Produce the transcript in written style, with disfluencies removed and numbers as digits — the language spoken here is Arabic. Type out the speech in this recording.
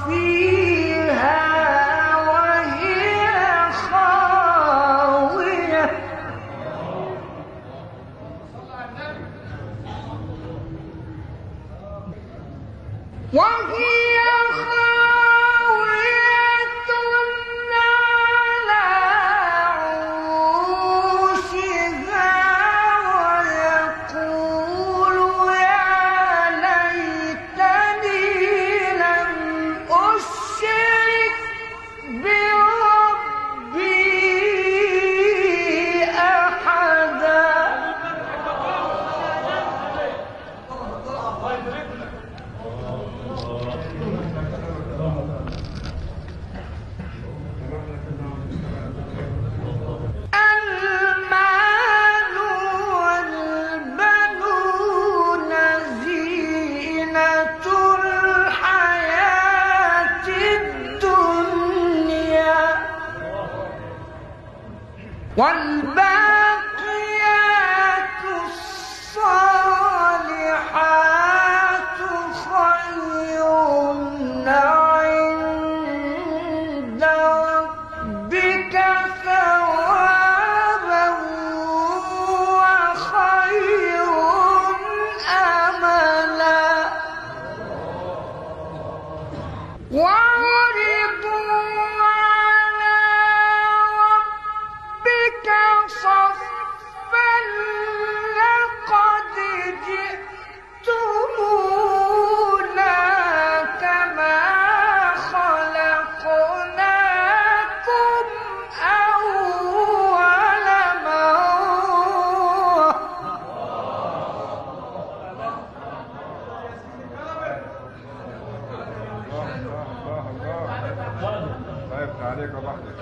فيها وهي خاوية على عروشها ويقول يا ليتني لم أشرك بربي أحدا المال والبنون زينة الحياة الدنيا والباقيات الصالحات خير عند ربك ثوابا وخير أملا وعرضوا على ربك صفا لقد جئتمونا كما خلقناكم أول مرة الله الله الله يفتح عليك وبحدك.